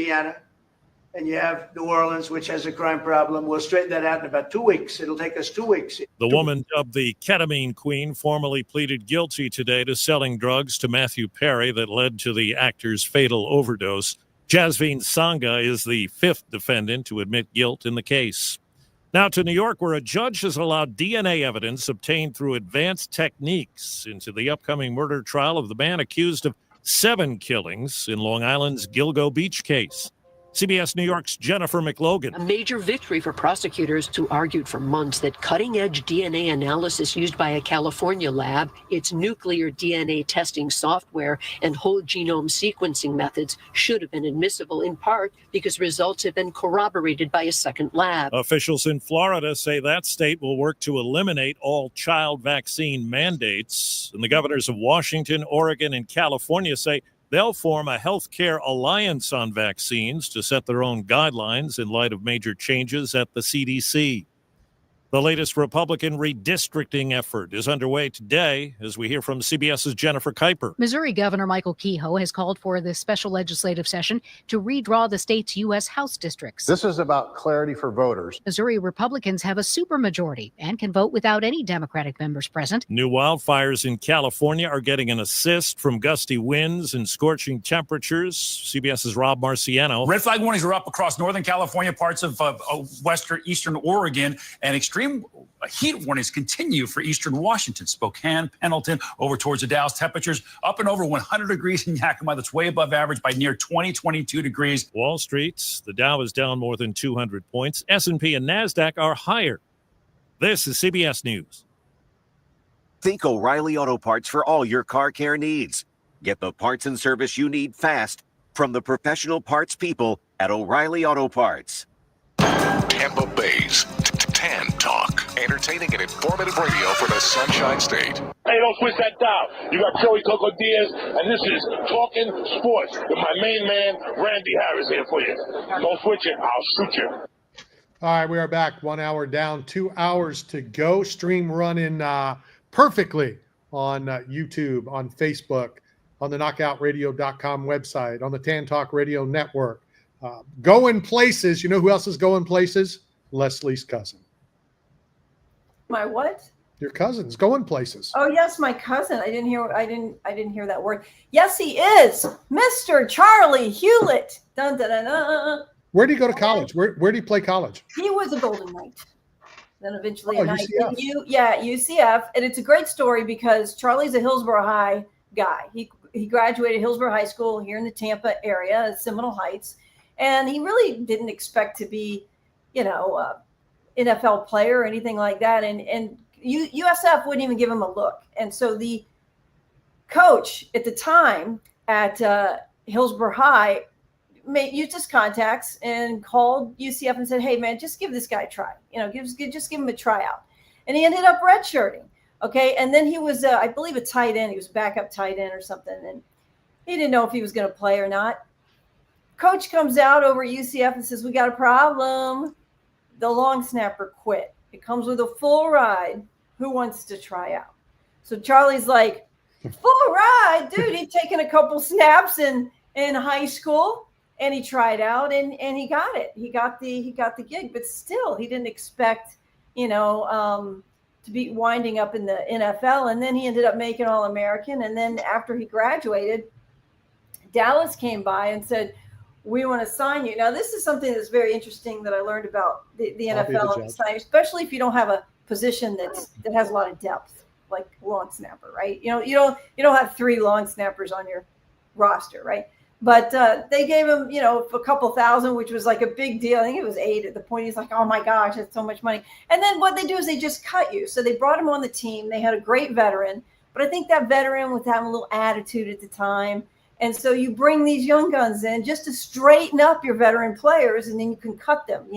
Louisiana, and you have New Orleans, which has a crime problem. We'll straighten that out in about 2 weeks. It'll take us 2 weeks. The woman dubbed the ketamine queen formally pleaded guilty today to selling drugs to Matthew Perry that led to the actor's fatal overdose. Jasveen Sangha is the fifth defendant to admit guilt in the case. Now to New York, where a judge has allowed DNA evidence obtained through advanced techniques into the upcoming murder trial of the man accused of 7 killings in Long Island's Gilgo Beach case. CBS New York's Jennifer McLogan. A major victory for prosecutors who argued for months that cutting-edge DNA analysis used by a California lab, its nuclear DNA testing software, and whole genome sequencing methods should have been admissible, in part because results have been corroborated by a second lab. Officials in Florida say that state will work to eliminate all child vaccine mandates. And the governors of Washington, Oregon, and California say they'll form a healthcare alliance on vaccines to set their own guidelines in light of major changes at the CDC. The latest Republican redistricting effort is underway today as we hear from CBS's Jennifer Kuiper. Missouri Governor Michael Kehoe has called for this special legislative session to redraw the state's U.S. House districts. This is about clarity for voters. Missouri Republicans have a supermajority and can vote without any Democratic members present. New wildfires in California are getting an assist from gusty winds and scorching temperatures. CBS's Rob Marciano. Red flag warnings are up across Northern California, parts of eastern Oregon, and extreme heat warnings continue for eastern Washington, Spokane, Pendleton, over towards the Dalles. Temperatures up and over 100 degrees in Yakima. That's way above average by near 22 degrees. Wall Street, the Dow is down more than 200 points. S&P and NASDAQ are higher. This is CBS News. Think O'Reilly Auto Parts for all your car care needs. Get the parts and service you need fast from the professional parts people at O'Reilly Auto Parts. Tampa Bay's Tan Talk. Entertaining and informative radio for the Sunshine State. Hey, don't switch that dial. You got Joey Coco Diaz, and this is Talking Sports with my main man, Randy Harris, here for you. Don't switch it. I'll shoot you. All right, we are back. 1 hour down, 2 hours to go. Stream running perfectly on YouTube, on Facebook, on the knockoutradio.com website, on the Tan Talk Radio Network. Going places. You know who else is going places? Leslie's cousin. My what? Your cousin's going places. Oh yes, my cousin. I didn't hear that word. Yes, he is Mr. Charlie Hewlett. Dun dun dun dun. Where did he go to college? Where did he play college? He was a Golden Knight. Then eventually UCF. UCF, and it's a great story because Charlie's a Hillsborough High guy. He graduated Hillsborough High School here in the Tampa area at Seminole Heights, and he really didn't expect to be, NFL player or anything like that. And USF wouldn't even give him a look. And so the coach at the time at Hillsborough High used his contacts and called UCF and said, hey, man, just give this guy a try. Just give him a tryout. And he ended up redshirting. Okay. And then he was, I believe, a tight end. He was backup tight end or something. And he didn't know if he was going to play or not. Coach comes out over at UCF and says, we got a problem. The long snapper quit. It comes with a full ride. Who wants to try out? So Charlie's like, full ride, dude. He'd taken a couple snaps in high school, and he tried out, and he got it. He got the gig, but still, he didn't expect, to be winding up in the NFL. And then he ended up making All-American. And then after he graduated, Dallas came by and said, we want to sign you. Now, this is something that's very interesting that I learned about the NFL, especially if you don't have a position that has a lot of depth, like long snapper, right? You don't have 3 long snappers on your roster, right? But they gave him, a couple thousand, which was like a big deal. I think it was 8 at the point. He's like, oh my gosh, that's so much money. And then what they do is they just cut you. So they brought him on the team. They had a great veteran, but I think that veteran was having a little attitude at the time. And so you bring these young guns in just to straighten up your veteran players, and then you can cut them,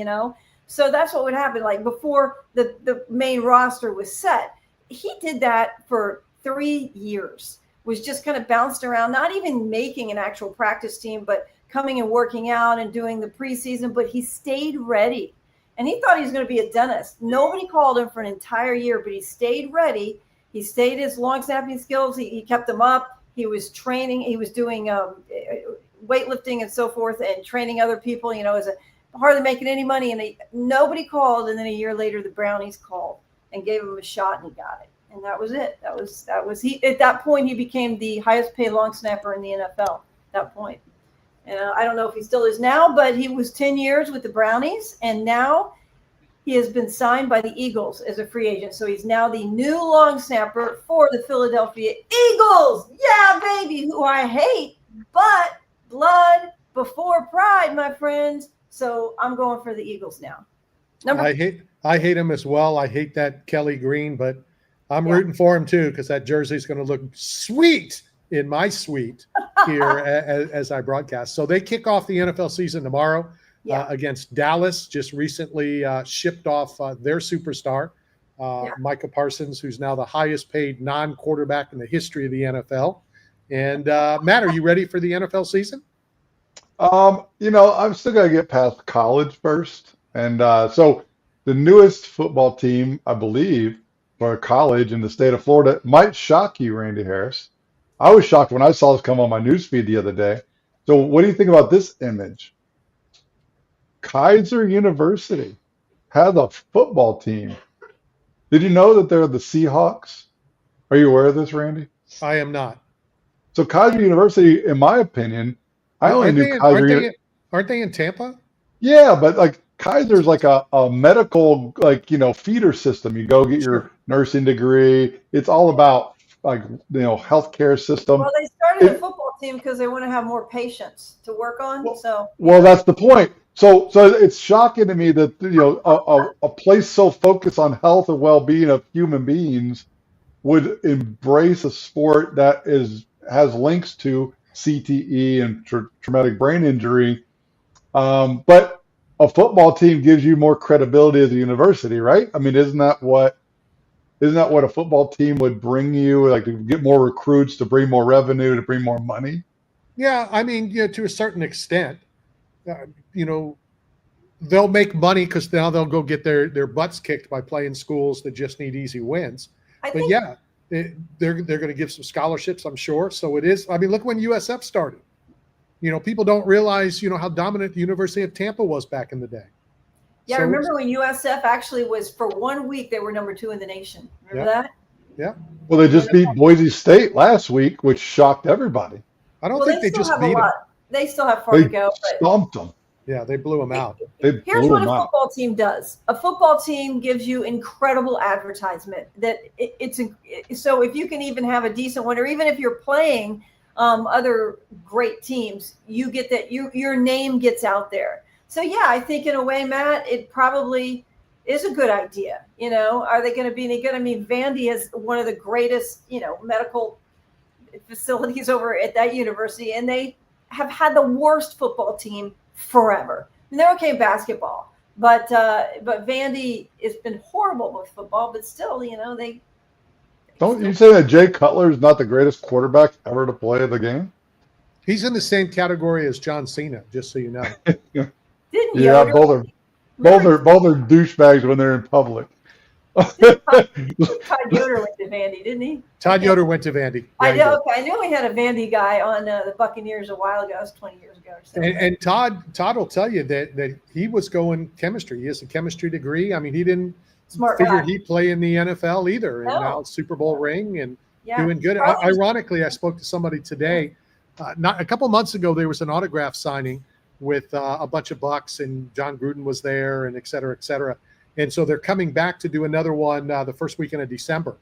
So that's what would happen. Like before the main roster was set, he did that for 3 years, was just kind of bounced around, not even making an actual practice team, but coming and working out and doing the preseason. But he stayed ready, and he thought he was going to be a dentist. Nobody called him for an entire year, but he stayed ready. He stayed his long snapping skills. He kept them up. He was training. He was doing weightlifting and so forth and training other people, is hardly making any money. And nobody called. And then a year later, the Brownies called and gave him a shot, and he got it. And that was it. That was he. At that point, he became the highest paid long snapper in the NFL at that point. And I don't know if he still is now, but he was 10 years with the Brownies, and now he has been signed by the Eagles as a free agent. So he's now the new long snapper for the Philadelphia Eagles. Yeah, baby, who I hate, but blood before pride, my friends. So I'm going for the Eagles now. I hate him as well. I hate that Kelly Green, but I'm rooting for him too, because that jersey is going to look sweet in my suite here as I broadcast. So they kick off the NFL season tomorrow against Dallas. Just recently shipped off their superstar, Micah Parsons, who's now the highest paid non-quarterback in the history of the NFL. And Matt, are you ready for the NFL season? I'm still got to get past college first. And so the newest football team, I believe, for college in the state of Florida might shock you, Randy Harris. I was shocked when I saw this come on my newsfeed the other day. So what do you think about this image? Kaiser University has a football team. Did you know that they're the Seahawks? Are you aware of this, Randy? I am not. So Kaiser University, in my opinion, I only knew Kaiser. Aren't they in Tampa? Yeah, but like Kaiser's like a medical, feeder system. You go get your nursing degree. It's all about healthcare system. Well, they started a football team because they want to have more patients to work on. Well, that's the point. So it's shocking to me that a place so focused on health and well-being of human beings would embrace a sport that has links to CTE and traumatic brain injury. But a football team gives you more credibility as a university, right? I mean, isn't that what a football team would bring you, like to get more recruits, to bring more revenue, to bring more money? Yeah, I mean, to a certain extent, they'll make money because now they'll go get their butts kicked by playing schools that just need easy wins. They're going to give some scholarships, I'm sure. So it is. I mean, look when USF started. People don't realize, how dominant the University of Tampa was back in the day. Yeah, so remember when USF actually was, for 1 week, they were number 2 in the nation. Remember that? Yeah. Well, they just beat Boise State last week, which shocked everybody. I don't think they just beat them. They still have far to go. They stomped them. Yeah, they blew them out. Here's what a football team does. A football team gives you incredible advertisement. So if you can even have a decent one, or even if you're playing other great teams, you get that your name gets out there. So yeah, I think in a way, Matt, it probably is a good idea. Are they going to be any good? I mean, Vandy is one of the greatest, medical facilities over at that university, and they have had the worst football team forever. And they're okay in basketball, but Vandy has been horrible with football. But still, they. Don't you say that Jay Cutler is not the greatest quarterback ever to play the game? He's in the same category as John Cena, just so you know. Didn't yeah, both are douchebags when they're in public. Todd Yoder went to Vandy, didn't he? Todd Yoder went to Vandy. I know. Okay, I knew we had a Vandy guy on the Buccaneers a while ago. It was 20 years ago or so. And Todd will tell you that he was going chemistry. He has a chemistry degree. I mean, he didn't figure he'd play in the NFL either. And now Super Bowl ring and doing good. Ironically, I spoke to somebody today. Not a couple months ago, there was an autograph signing with a bunch of Bucks, and John Gruden was there, and et cetera, et cetera. And so they're coming back to do another one the first weekend of December.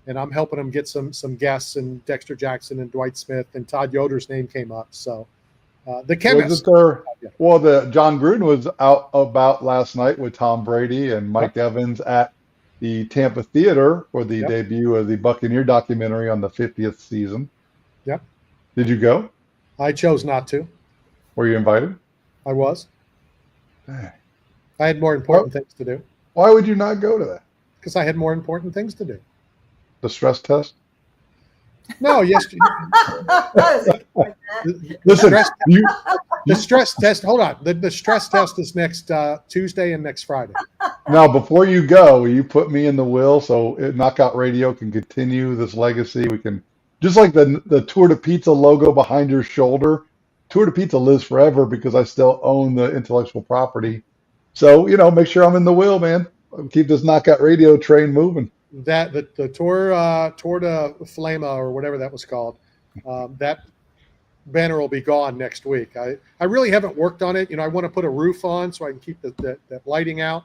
And I'm helping them get some guests, and Dexter Jackson and Dwight Smith, and Todd Yoder's name came up. So the chemist. Well, the John Gruden was out about last night with Tom Brady and Mike Evans at the Tampa Theater for the debut of the Buccaneer documentary on the 50th season. Yep. Did you go? I chose not to. Were you invited? I was. I had more important things to do. Why would you not go to that? Because I had more important things to do. The stress test? No, yes. Listen, the stress test. Hold on. The stress test is next Tuesday and next Friday. Now, before you go, will you put me in the will so Knockout Radio can continue this legacy? We can, just like the Tour de Pizza logo behind your shoulder, Tour de Pizza lives forever because I still own the intellectual property. So, make sure I'm in the will, man. Keep this Knockout Radio train moving. That the Tour de Flama or whatever that was called, that banner will be gone next week. I really haven't worked on it. I want to put a roof on so I can keep that lighting out.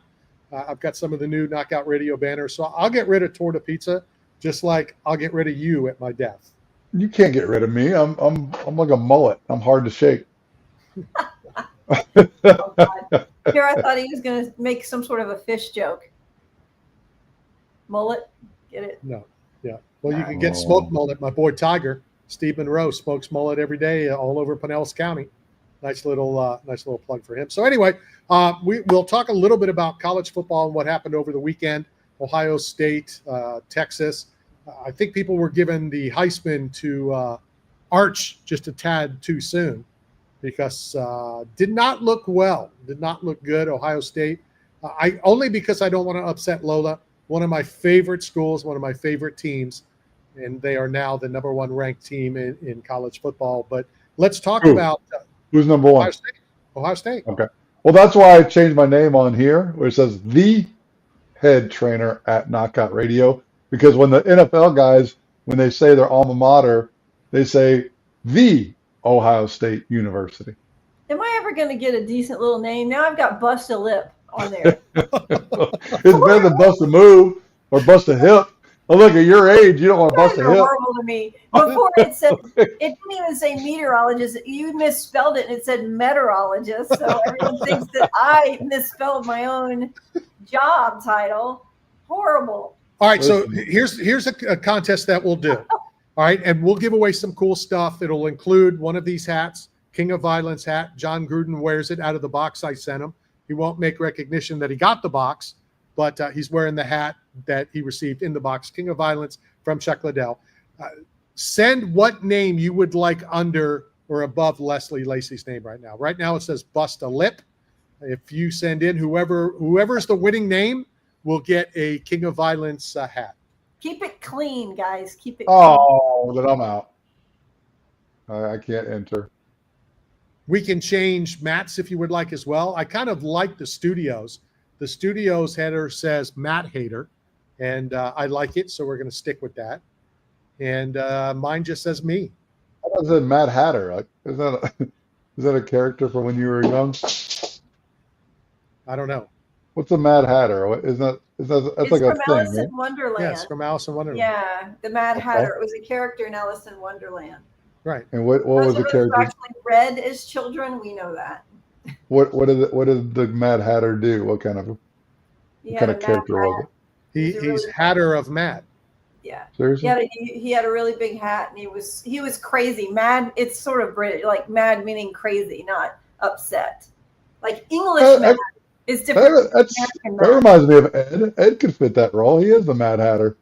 I've got some of the new Knockout Radio banners, so I'll get rid of Tour de Pizza, just like I'll get rid of you at my death. You can't get rid of me. I'm like a mullet. I'm hard to shake. Oh, God. Here, I thought he was going to make some sort of a fish joke. Mullet, get it? No, yeah. Well, you can get smoked mullet. My boy Tiger, Steve Monroe, smokes mullet every day all over Pinellas County. Nice little plug for him. So anyway, we'll talk a little bit about college football and what happened over the weekend. Ohio State, Texas. I think people were given the Heisman to Arch just a tad too soon because did not look well, did not look good. Ohio State. Only because I don't want to upset Lola. One of my favorite schools, one of my favorite teams, and they are now the number one ranked team in college football. But let's talk about who's number one. Ohio State. Okay. Well, that's why I changed my name on here, where it says the head trainer at Knockout Radio, because when the NFL guys, when they say their alma mater, they say the Ohio State University. Am I ever going to get a decent little name? Now I've got Bust a Lip on there. It's better than Bust a Move or Bust a Hip. Oh, look, at your age, you don't want to bust a hip. Horrible to me. Before it said, it didn't even say meteorologist. You misspelled it and it said meteorologist. So everyone thinks that I misspelled my own job title. Horrible. All right, so here's a contest that we'll do. All right, and we'll give away some cool stuff. It'll include one of these hats, King of Violence hat. John Gruden wears it out of the box I sent him. He won't make recognition that he got the box, but he's wearing the hat that he received in the box, King of Violence from Chuck Liddell. Send what name you would like under or above Leslie Lacey's name right now. Right now it says Bust a Lip. If you send in whoever's the winning name will get a King of Violence hat. Keep it clean, guys. Keep it clean. Oh, then I'm out. I can't enter. We can change Matt's if you would like as well. I kind of like the studios. The studios header says Matt Hater, and I like it, so we're going to stick with that. And mine just says me. I thought it said Mad Hatter. Is that a character from when you were young? I don't know. What's a Mad Hatter? That's like a thing, Alice right? in Wonderland. Yes, from Alice in Wonderland. Yeah, the Mad Hatter. It was a character in Alice in Wonderland. Right. And what was the character? Actually read as children. We know that. What did the Mad Hatter do? What kind of character was it? He's Hatter of Mad. Yeah. Seriously? He had a really big hat, and he was crazy. Mad. It's sort of British, like mad meaning crazy, not upset. Like English mad is different. That reminds me of Ed. Ed could fit that role. He is the Mad Hatter.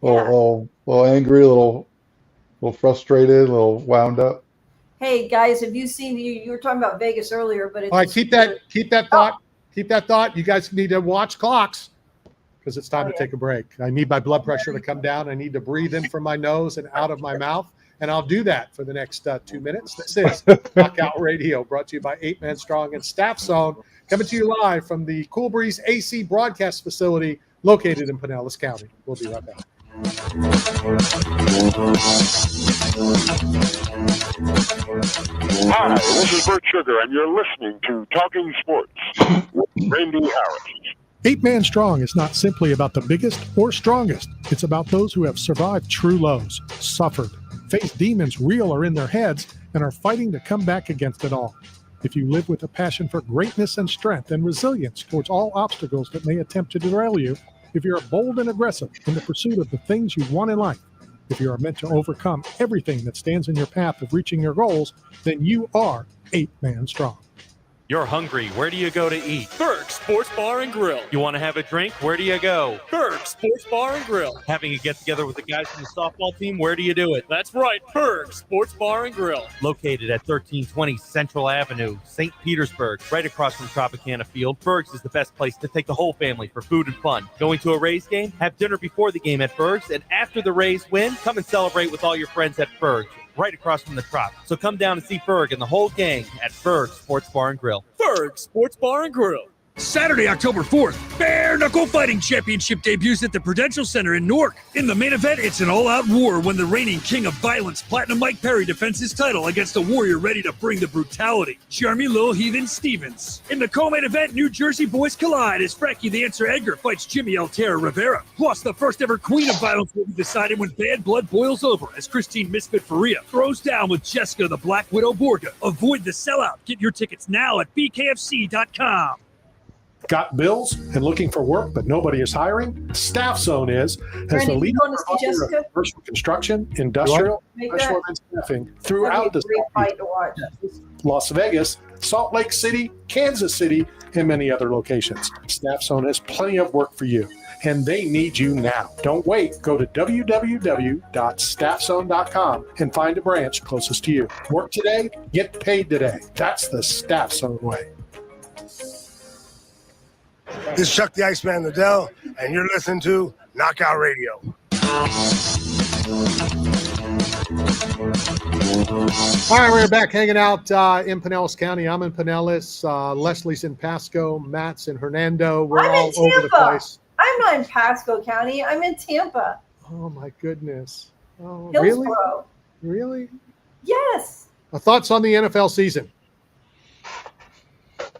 Little angry, little frustrated, a little wound up. Hey guys, have you seen you were talking about Vegas earlier, but it's all right, keep that thought. Keep that thought. You guys need to watch clocks because it's time to take a break. I need my blood pressure to come down. I need to breathe in from my nose and out of my mouth, and I'll do that for the next 2 minutes. This is Knockout Radio, brought to you by 8 Man Strong and Staff Zone, coming to you live from the Cool Breeze AC broadcast facility located in Pinellas County. We'll be right back. Hi, this is Bert Sugar, and you're listening to Talking Sports with Randy Harris. 8 Man Strong is not simply about the biggest or strongest. It's about those who have survived true lows, suffered, faced demons real or in their heads, and are fighting to come back against it all. If you live with a passion for greatness and strength and resilience towards all obstacles that may attempt to derail you, if you're bold and aggressive in the pursuit of the things you want in life, if you are meant to overcome everything that stands in your path of reaching your goals, then you are 8 Man Strong. You're hungry. Where do you go to eat? Berg's Sports Bar and Grill. You want to have a drink? Where do you go? Berg's Sports Bar and Grill. Having a get-together with the guys from the softball team? Where do you do it? That's right, Berg's Sports Bar and Grill. Located at 1320 Central Avenue, St. Petersburg, right across from Tropicana Field. Berg's is the best place to take the whole family for food and fun. Going to a Rays game? Have dinner before the game at Berg's, and after the Rays win, come and celebrate with all your friends at Berg's. right across from the Trop. So come down and see Ferg and the whole gang at Ferg Sports Bar and Grill. Ferg Sports Bar and Grill. Saturday, October 4th, Bare Knuckle Fighting Championship debuts at the Prudential Center in Newark. In the main event, it's an all-out war when the reigning king of violence, Platinum Mike Perry, defends his title against a warrior ready to bring the brutality, Jeremy Lil Heathen Stevens. In the co-main event, New Jersey boys collide as Frankie the Answer Edgar fights Jimmy El Terra Rivera. Plus, the first ever queen of violence will be decided when bad blood boils over as Christine Misfit Faria throws down with Jessica the Black Widow Borga. Avoid the sellout. Get your tickets now at bkfc.com. Got bills and looking for work, but nobody is hiring? Staff Zone is, as Randy, the leading you going to see provider of Jessica? commercial construction, industrial, Make special that- event staffing throughout the That'd be a great fight to watch. Las Vegas, Salt Lake City, Kansas City, and many other locations. Staff Zone has plenty of work for you, and they need you now. Don't wait. Go to www.staffzone.com and find a branch closest to you. Work today, get paid today. That's the Staff Zone way. This is Chuck the Iceman Liddell, and you're listening to Knockout Radio. All right, we're back hanging out in Pinellas County. I'm in Pinellas. Leslie's in Pasco. Matt's in Hernando. We're I'm all in over the Tampa. place. I'm not in Pasco County. I'm in Tampa. Oh, my goodness. Oh, really? Hillsborough. Really? Yes. Thoughts on the NFL season?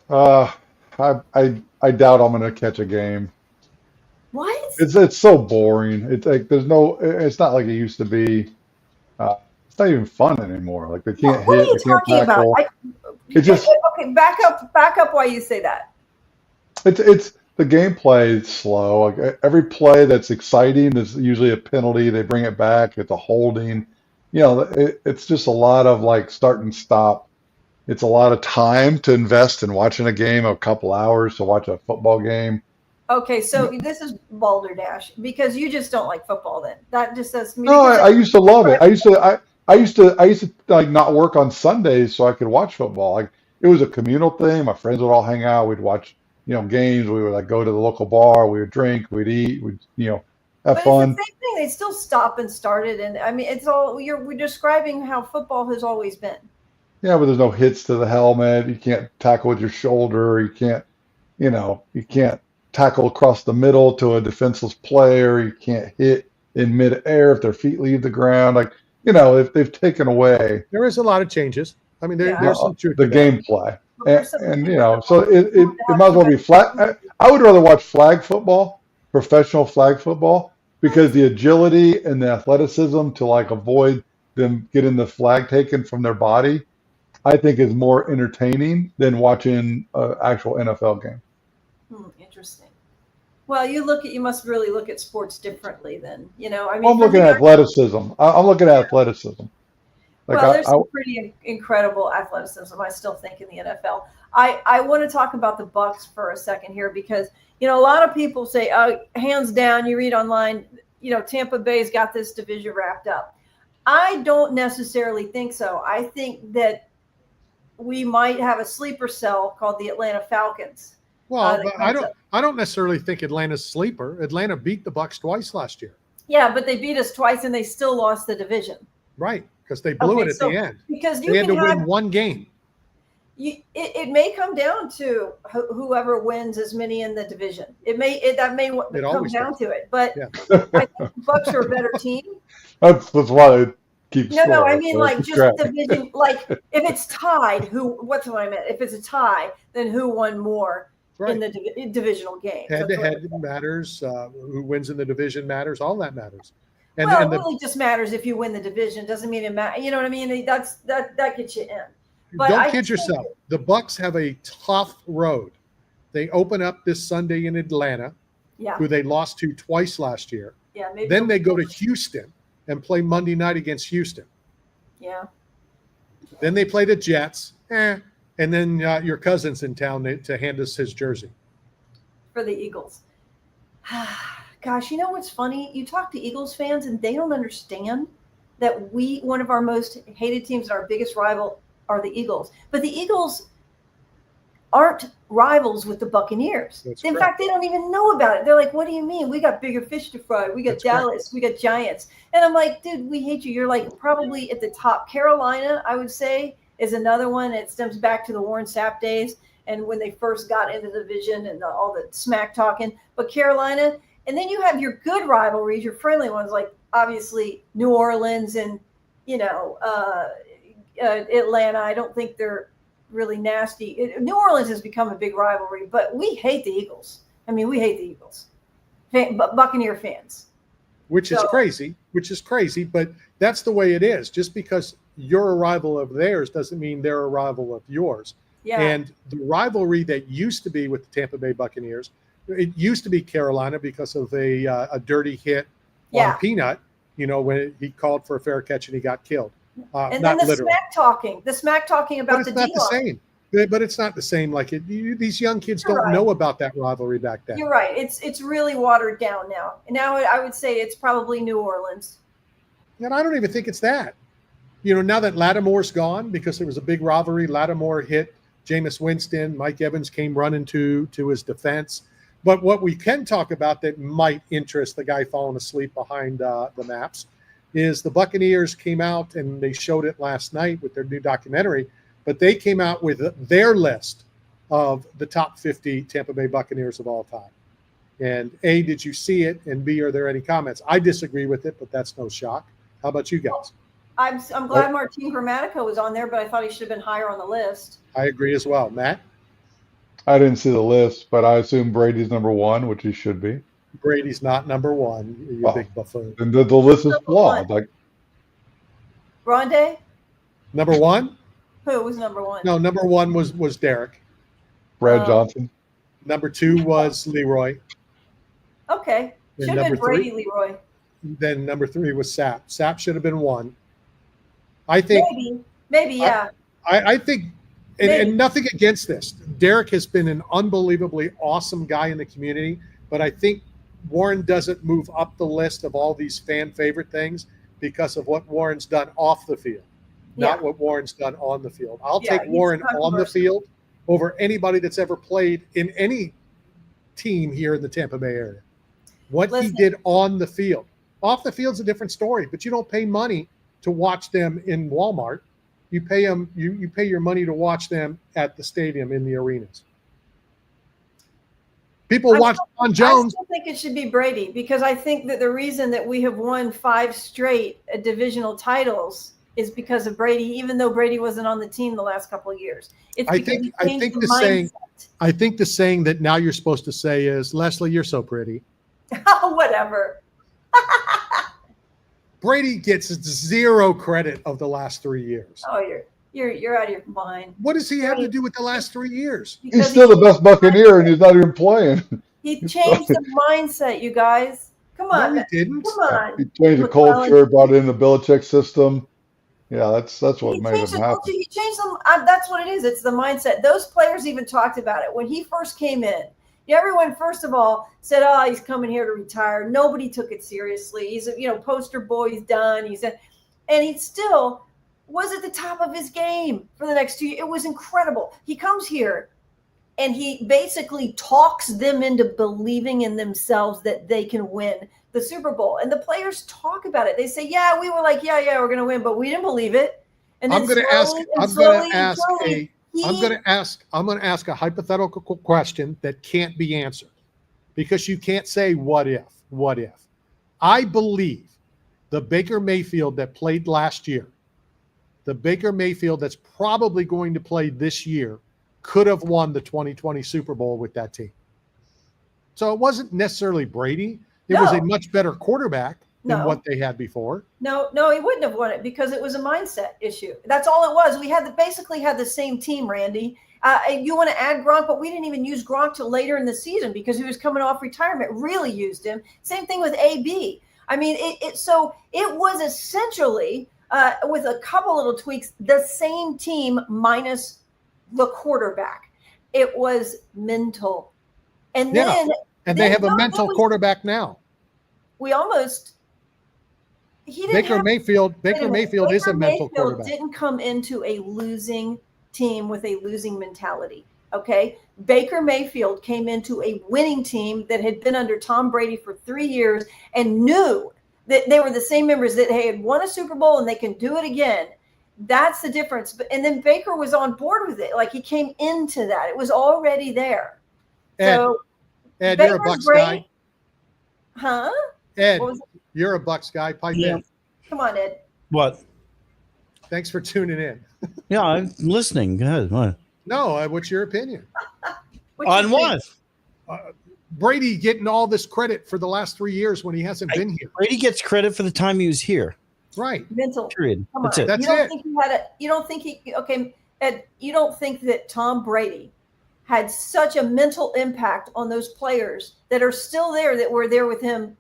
I doubt I'm going to catch a game. What? It's so boring. It's like it's not like it used to be. It's not even fun anymore. Like they can't What hit. are you They can't talking about? tackle. It's just Okay, back up why you say that. it's the gameplay is slow. Like every play that's exciting, there's usually a penalty. They bring it back. It's a holding. It's just a lot of like start and stop. It's a lot of time to invest in watching a game, a couple hours to watch a football game. Okay, so this is balderdash because you just don't like football. Then that just says me. No, I used to love it. I used to like not work on Sundays so I could watch football. Like it was a communal thing. My friends would all hang out. We'd watch, games. We would like go to the local bar. We would drink. We'd eat. We'd, have fun. It's the same thing. They still stop and start it, and I mean, it's all we're describing how football has always been. Yeah, but there's no hits to the helmet. You can't tackle with your shoulder. You can't, you can't tackle across the middle to a defenseless player. You can't hit in midair if their feet leave the ground. Like, if they've taken away There is a lot of changes. I mean, there's some truth the to that. gameplay. And so it might as well be flag. I would rather watch flag football, professional flag football, because the agility and the athleticism to like avoid them getting the flag taken from their body, I think is more entertaining than watching an actual NFL game. Interesting. Well, you must really look at sports differently then. I mean, I'm looking at athleticism. I'm looking at athleticism. Like well, there's some pretty incredible athleticism, I still think, in the NFL. I want to talk about the Bucs for a second here because, a lot of people say, hands down, you read online, Tampa Bay's got this division wrapped up. I don't necessarily think so. I think that we might have a sleeper cell called the Atlanta Falcons. Well, I don't necessarily think Atlanta's sleeper. Atlanta beat the Bucs twice last year. Yeah, but they beat us twice and they still lost the division. Right, because they blew it at the end. Because they had to win one game. It may come down to whoever wins as many in the division. That may come down to it. But I think the Bucs are a better team. That's why they keep score. No, I mean like just division. Like if it's tied, what's what I meant? If it's a tie, then who won more in the divisional game? Head to head matters. Who wins in the division matters. All that matters. And it really just matters if you win the division. Doesn't mean it matters. You know what I mean? That gets you in. But don't kid yourself. The Bucs have a tough road. They open up this Sunday in Atlanta, who they lost to twice last year. Yeah, maybe then they go to Houston and play Monday night against Houston. Yeah. Then they play the Jets, and then your cousin's in town to hand us his jersey. For the Eagles. Gosh, you know what's funny? You talk to Eagles fans, and they don't understand that one of our most hated teams and our biggest rival are the Eagles. But the Eagles aren't rivals with the Buccaneers. That's In correct. fact, they don't even know about it. They're like, what do you mean? We got bigger fish to fry. We got That's correct. Dallas. We got Giants. And I'm like, dude, we hate you. You're like probably at the top. Carolina, I would say, is another one. It stems back to the Warren Sapp days and when they first got into the division and all the smack talking. But Carolina, and then you have your good rivalries, your friendly ones, like obviously New Orleans and, Atlanta. I don't think they're really nasty. New Orleans has become a big rivalry, but we hate the Eagles. I mean, we hate the Eagles. Buccaneer fans. Which is crazy, but that's the way it is. Just because you're a rival of theirs doesn't mean they're a rival of yours. Yeah. And the rivalry that used to be with the Tampa Bay Buccaneers, it used to be Carolina because of a dirty hit on Peanut, when he called for a fair catch and he got killed. And then the smack talking about but the it's not the D-line. same. But it's not the same. Like these young kids You're don't right. know about that rivalry back then. You're right. It's really watered down now. Now I would say it's probably New Orleans. And I don't even think it's that. Now that Lattimore's gone, because there was a big rivalry, Lattimore hit Jameis Winston. Mike Evans came running to his defense. But what we can talk about that might interest the guy falling asleep behind the maps is the Buccaneers came out, and they showed it last night with their new documentary, but they came out with their list of the top 50 Tampa Bay Buccaneers of all time. And A, did you see it? And B, are there any comments? I disagree with it, but that's no shock. How about you guys? I'm glad Martin Grammatico was on there, but I thought he should have been higher on the list. I agree as well. Matt? I didn't see the list, but I assume Brady's number one, which he should be. Brady's not number one, you big buffoon. And the list is flawed. Like Rondé? Number one? Who was number one? No, number one was Derek. Brad Johnson. Number two was Leroy. Okay. And Should have been number Brady three? Leroy. Then number three was Sapp. Sapp should have been one. I think. Maybe, yeah. I think, and nothing against this. Derek has been an unbelievably awesome guy in the community, but I think Warren doesn't move up the list of all these fan favorite things because of what Warren's done off the field, not what Warren's done on the field. I'll take Warren on the field over anybody that's ever played in any team here in the Tampa Bay area. What he did on the field. Off the field's a different story, but you don't pay money to watch them in Walmart. You pay them. You pay your money to watch them at the stadium in the arenas. People watch John Jones. I still think it should be Brady because I think that the reason that we have won 5 straight divisional titles is because of Brady, even though Brady wasn't on the team the last couple of years. It's I think the saying that now you're supposed to say is, Leslie, you're so pretty. Oh, whatever. Brady gets zero credit of the last 3 years. Oh, you're out of your mind. What does he have to do with the last 3 years? He's still the best Buccaneer, and he's not even playing. He changed the mindset, you guys. Come on. No, he didn't. Come on. He changed the culture, brought in the Belichick system. Yeah, that's what made him happen. He changed them. That's what it is. It's the mindset. Those players even talked about it when he first came in. Everyone, first of all, said, "Oh, he's coming here to retire." Nobody took it seriously. He's a poster boy. He's done. And he still was at the top of his game for the next 2 years. It was incredible. He comes here, and he basically talks them into believing in themselves that they can win the Super Bowl. And the players talk about it. They say, "Yeah, we were like, yeah, we're going to win, but we didn't believe it." And then I'm going to ask a hypothetical question that can't be answered because you can't say what if. I believe the Baker Mayfield that played last year, the Baker Mayfield that's probably going to play this year, could have won the 2020 Super Bowl with that team. So it wasn't necessarily Brady. It was a much better quarterback than what they had before. No, he wouldn't have won it because it was a mindset issue. That's all it was. We basically had the same team, Randy. You want to add Gronk, but we didn't even use Gronk till later in the season because he was coming off retirement. Really used him. Same thing with AB. I mean, so it was essentially with a couple little tweaks, the same team minus the quarterback. It was mental. And then they have a mental quarterback now. Baker Mayfield is a mental quarterback. Didn't come into a losing team with a losing mentality. Okay. Baker Mayfield came into a winning team that had been under Tom Brady for 3 years and knew that they were the same members, that they had won a Super Bowl and they can do it again. That's the difference. And then Baker was on board with it. Like, he came into that. It was already there. Ed, So Ed, Baker's you're a Bucks great. guy. Huh? Ed, What was it? you're a Bucks guy. Pipe in. Come on, Ed. What? Thanks for tuning in. Yeah, I'm listening. Go ahead. What? No, what's your opinion? On what? Brady getting all this credit for the last 3 years when he hasn't been here. Brady gets credit for the time he was here. Right. Mental. Period. Come That's on. it. That's you don't it. think he had a, you don't think he, okay, Ed, you don't think that Tom Brady had such a mental impact on those players that are still there, that were there with him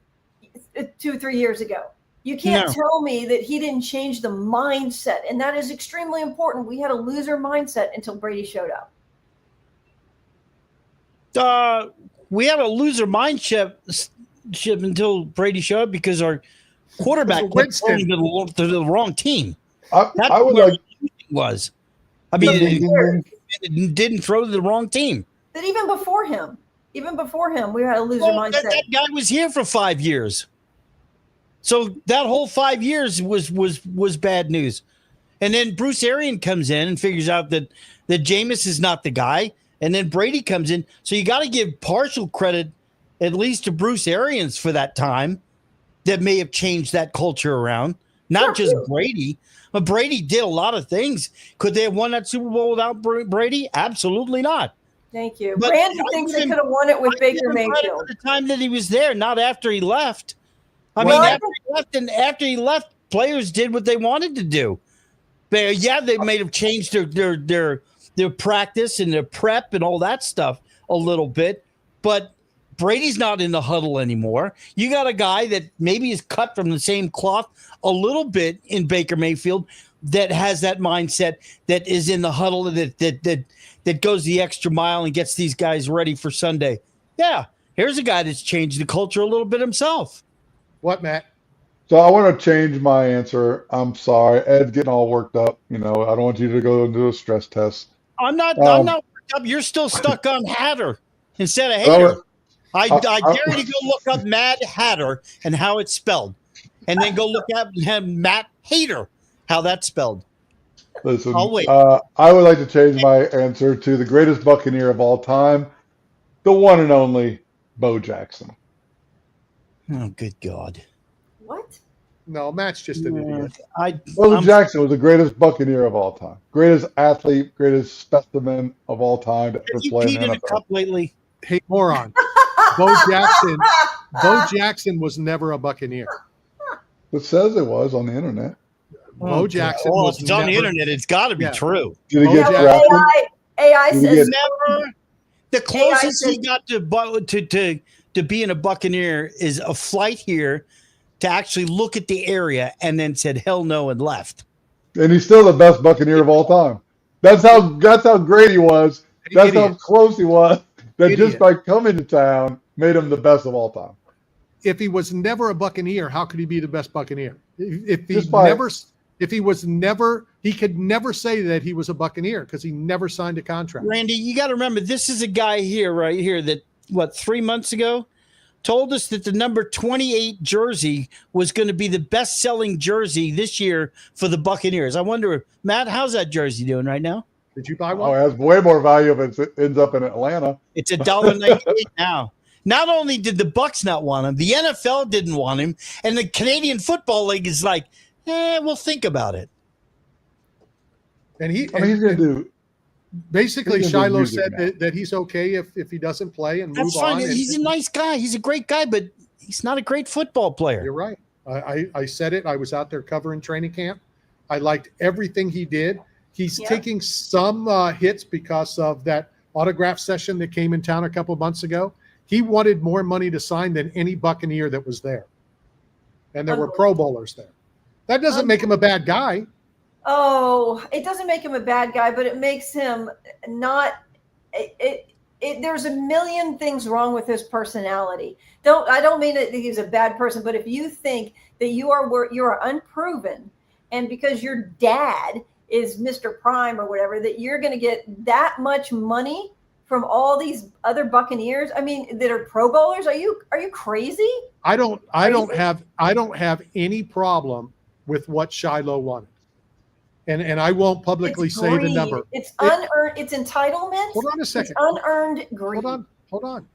2 or 3 years ago? You can't tell me that he didn't change the mindset, and that is extremely important. We had a loser mindset until Brady showed up. We had a loser mindset until Brady showed up because our quarterback kept throwing to the wrong team. That's I would where like it was. I mean, it didn't throw to the wrong team. That even before him, we had a loser mindset. That guy was here for 5 years. So that whole 5 years was bad news. And then Bruce Arians comes in and figures out that Jameis is not the guy. And then Brady comes in. So you got to give partial credit, at least to Bruce Arians, for that time that may have changed that culture around. Not just Brady. But Brady did a lot of things. Could they have won that Super Bowl without Brady? Absolutely not. Thank you. But Randy thinks they could have won it with Baker Mayfield. For the time that he was there, not after he left. I mean, after he left, players did what they wanted to do. But yeah, they may have changed their practice and their prep and all that stuff a little bit. But Brady's not in the huddle anymore. You got a guy that maybe is cut from the same cloth a little bit in Baker Mayfield that has that mindset, that is in the huddle, that goes the extra mile and gets these guys ready for Sunday. Yeah, here's a guy that's changed the culture a little bit himself. What, Matt? So I want to change my answer. I'm sorry. Ed's getting all worked up. I don't want you to go and do a stress test. I'm not worked up. You're still stuck on Hatter instead of Hater. I dare you to go look up Mad Hatter and how it's spelled. And then go look at Matt Hater, how that's spelled. Listen, I'll wait. I would like to change my answer to the greatest Buccaneer of all time, the one and only Bo Jackson. Oh, good God. What? No, Matt's just an idiot. Bo Jackson was the greatest Buccaneer of all time. Greatest athlete, greatest specimen of all time to ever play in the NFL. Cup lately? Hey, moron. Bo Jackson was never a Buccaneer. It says it was on the internet. Bo Jackson was it's on the internet. It's got to be true. Did he get drafted? AI says never. The closest he got to being a Buccaneer is a flight here to actually look at the area and then said hell no and left. And he's still the best Buccaneer of all time. That's how great he was. That's how close he was. That just by coming to town made him the best of all time. If he was never a Buccaneer, how could he be the best Buccaneer? He could never say that he was a Buccaneer because he never signed a contract. Randy, you got to remember, this is a guy right here that 3 months ago told us that the number 28 jersey was going to be the best-selling jersey this year for the Buccaneers. I wonder, Matt, how's that jersey doing right now? Did you buy one? Oh, it has way more value if it ends up in Atlanta. It's $1.98 now. Not only did the Bucs not want him, the NFL didn't want him, and the Canadian Football League is like, we'll think about it. And he's going to do. Basically, Shiloh said that he's okay if he doesn't play and That's move fine. on. He's a nice guy. He's a great guy, but he's not a great football player. You're right. I said it. I was out there covering training camp. I liked everything he did. He's taking some hits because of that autograph session that came in town a couple of months ago. He wanted more money to sign than any Buccaneer that was there. And there were Pro Bowlers there. That doesn't make him a bad guy. Oh, it doesn't make him a bad guy, but it makes him not there's a million things wrong with his personality. I don't mean that he's a bad person, but if you think that you are unproven, and because your dad is Mr. Prime or whatever, that you're going to get that much money from all these other Buccaneers? I mean, that are Pro Bowlers? Are you crazy? I don't have any problem with what Shiloh wanted. And I won't publicly say the number. It's unearned, it's entitlement. Hold on a second. It's unearned greed. Hold on.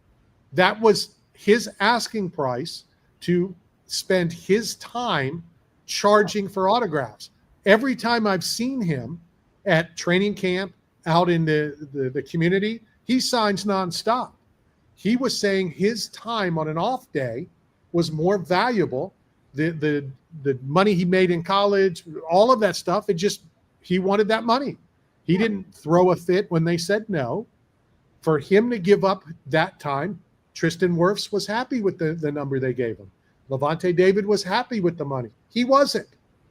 That was his asking price to spend his time charging for autographs. Every time I've seen him at training camp, out in the community, he signs nonstop. He was saying his time on an off day was more valuable. The money he made in college, all of that stuff, he wanted that money. He didn't throw a fit when they said no. For him to give up that time, Tristan Wirfs was happy with the number they gave him. Levante David was happy with the money. He wasn't.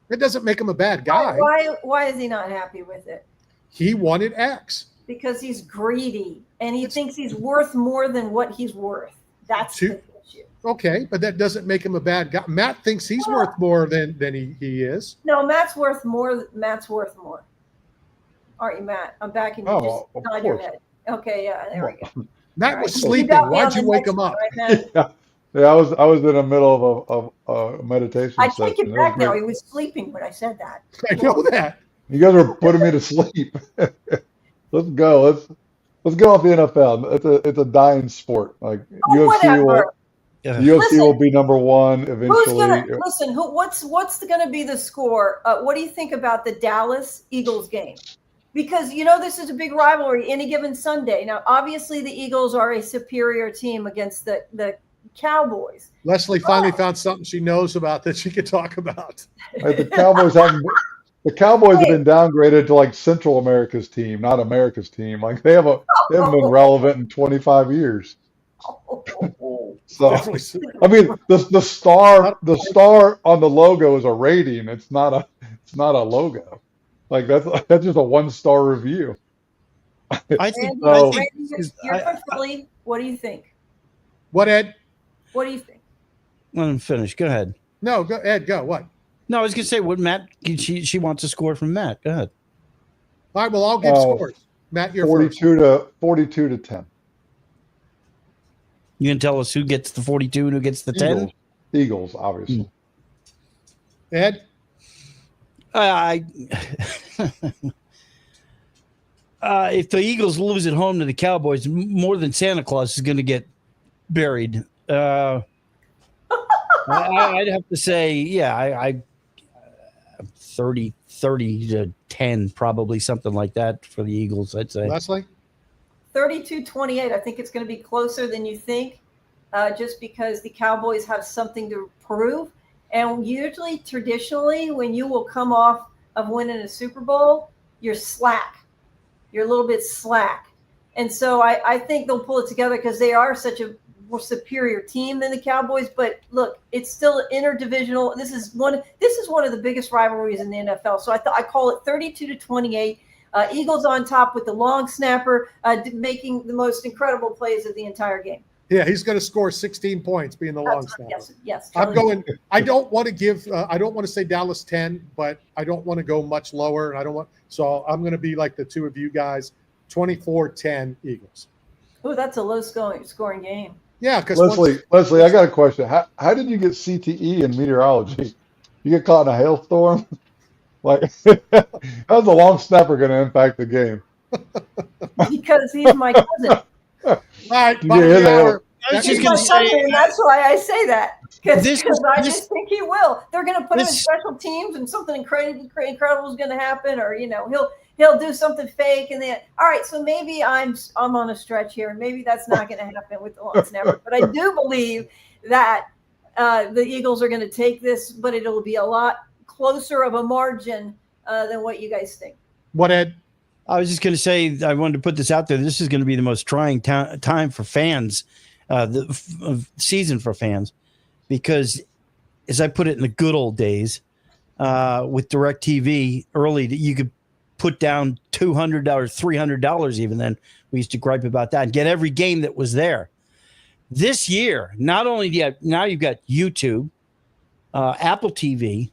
It doesn't make him a bad guy. Why is he not happy with it? He wanted X. Because he's greedy and he thinks he's worth more than what he's worth. That's the issue. Okay, but that doesn't make him a bad guy. Matt thinks he's worth more than he is. No, Matt's worth more. Matt's worth more. Aren't you, Matt? I'm backing you. Oh, just nod your head. Okay, yeah, there we go. Matt was sleeping. Why'd you wake him up? Right, Yeah, I was in the middle of a meditation I session. take it back now. He was sleeping when I said that. I know that. You guys were putting me to sleep. Let's go. Let's go off the NFL. It's a dying sport. Like UFC will be number one eventually. Who's gonna listen? What's gonna be the score? What do you think about the Dallas Eagles game? Because this is a big rivalry any given Sunday. Now, obviously, the Eagles are a superior team against the Cowboys. Leslie finally found something she knows about that she could talk about. The Cowboys have been downgraded to like Central America's team, not America's team. Like they haven't been relevant in 25 years. So I mean, the star on the logo is a rating. It's not a logo. Like that's just a 1-star review. I think. You're from Philly. What do you think? What, Ed? What do you think? Let him finish. Go ahead. No, go Ed. Go. What? No, I was gonna say what Matt. She wants a score from Matt. Go ahead. All right. Well, I'll give scores. Matt, you're 42 to 10. You can tell us who gets the 42 and who gets the 10? Eagles, obviously. Ed? If the Eagles lose at home to the Cowboys, more than Santa Claus is going to get buried. I'd have to say, I 30 to 10, probably something like that for the Eagles, I'd say. Leslie? 32-28. I think it's going to be closer than you think, just because the Cowboys have something to prove. And usually, traditionally, when you will come off of winning a Super Bowl, you're slack. You're a little bit slack. And so I think they'll pull it together because they are such a more superior team than the Cowboys. But look, it's still interdivisional. This is one of the biggest rivalries in the NFL. So I call it 32-28. Eagles on top with the long snapper making the most incredible plays of the entire game. Yeah, he's going to score 16 points being the long snapper. Yes. I don't want to give. I don't want to say Dallas 10, but I don't want to go much lower. So I'm going to be like the two of you guys, 24-10 Eagles. Oh, that's a low scoring game. Yeah, because Leslie, I got a question. How did you get CTE in meteorology? You get caught in a hailstorm? Like, how's the long snapper going to impact the game? Because he's my cousin. All right, I was just going to say, and that's why I say that. Because I just think he will. They're going to put him in special teams, and something incredible is going to happen, or he'll do something fake, and then all right. So maybe I'm on a stretch here, and maybe that's not going to happen with the long snapper. But I do believe that the Eagles are going to take this, but it'll be a lot closer of a margin than what you guys think. What, Ed? I was just going to say, I wanted to put this out there. This is going to be the most trying time for fans, the season for fans, because as I put it in the good old days with DirecTV, early you could put down $200, $300 even then. We used to gripe about that and get every game that was there. This year, not only now you've got YouTube, Apple TV,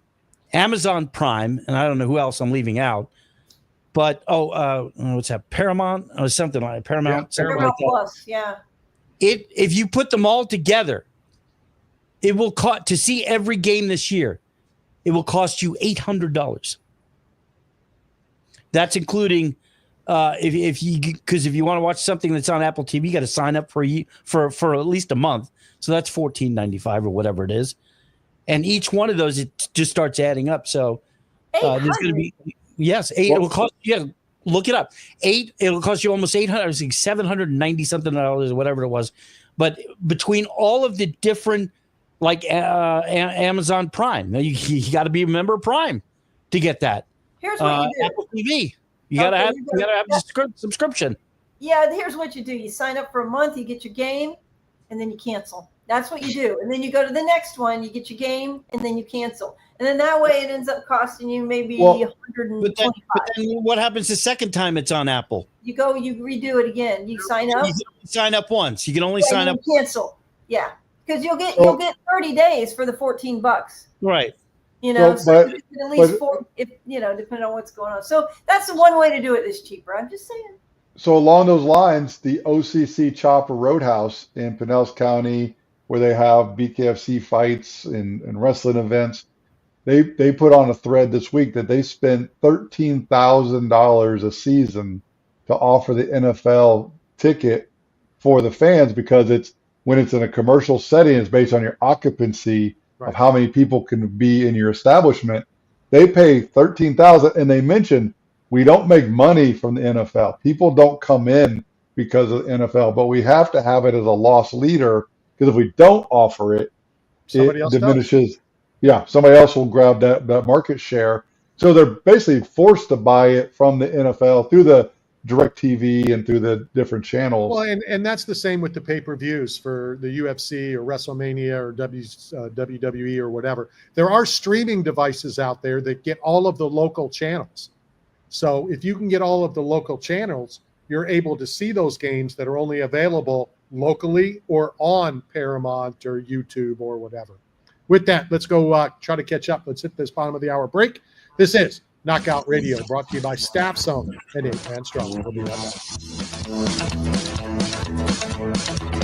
Amazon Prime, and I don't know who else I'm leaving out. But what's that? Paramount or something like Paramount. Yeah, something Paramount like that. Plus, yeah. If you put them all together, it will cost to see every game this year. It will cost you $800. That's including if you want to watch something that's on Apple TV, you got to sign up for at least a month. So that's $14.95 or whatever it is, and each one of those it just starts adding up. So there's going to be eight. It will cost look it up. It'll cost you almost $800, $790 something or whatever it was. But between all of the different like Amazon Prime, you got to be a member of Prime to get that. Here's what you do. Apple TV. You gotta have a subscription. Yeah, here's what you do. You sign up for a month, you get your game, and then you cancel. That's what you do. And then you go to the next one, you get your game, and then you cancel. And then that way it ends up costing you maybe $125. But then what happens the second time it's on Apple? You redo it again. You sign up. You sign up once. You can only sign up. Cancel. Yeah. Because you'll get 30 days for the $14. Right. So you can at least depending on what's going on. So that's the one way to do it is cheaper. I'm just saying. So along those lines, the OCC Chopper Roadhouse in Pinellas County, where they have BKFC fights and wrestling events, they put on a thread this week that they spent $13,000 a season to offer the NFL ticket for the fans because when it's in a commercial setting, it's based on your occupancy of how many people can be in your establishment. They pay $13,000, and they mentioned we don't make money from the NFL. People don't come in because of the NFL, but we have to have it as a loss leader because if we don't offer it, it diminishes. Yeah, somebody else will grab that market share. So they're basically forced to buy it from the NFL through the DirecTV and through the different channels. Well, and that's the same with the pay-per-views for the UFC or WrestleMania or WWE or whatever. There are streaming devices out there that get all of the local channels. So if you can get all of the local channels, you're able to see those games that are only available locally or on Paramount or YouTube or whatever. With that, let's go try to catch up. Let's hit this bottom of the hour break. This is Knockout Radio, brought to you by Staff Zone and 8 Man Strong. We'll be right back.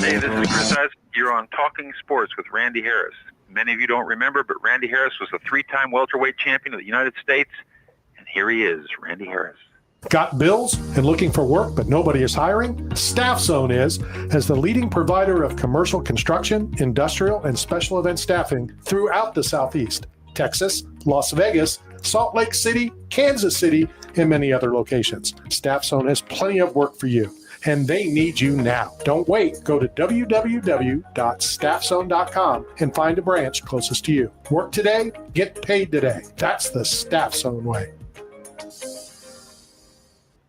Hey, this is Chris Eisen. You're on Talking Sports with Randy Harris. Many of you don't remember, but Randy Harris was a 3-time welterweight champion of the United States. And here he is, Randy Harris. Got bills and looking for work, but nobody is hiring? Staff Zone is, as the leading provider of commercial construction, industrial, and special event staffing throughout the Southeast, Texas, Las Vegas, Salt Lake City, Kansas City, and many other locations. Staff Zone has plenty of work for you, and they need you now. Don't wait. Go to www.staffzone.com and find a branch closest to you. Work today, get paid today. That's the Staff Zone way.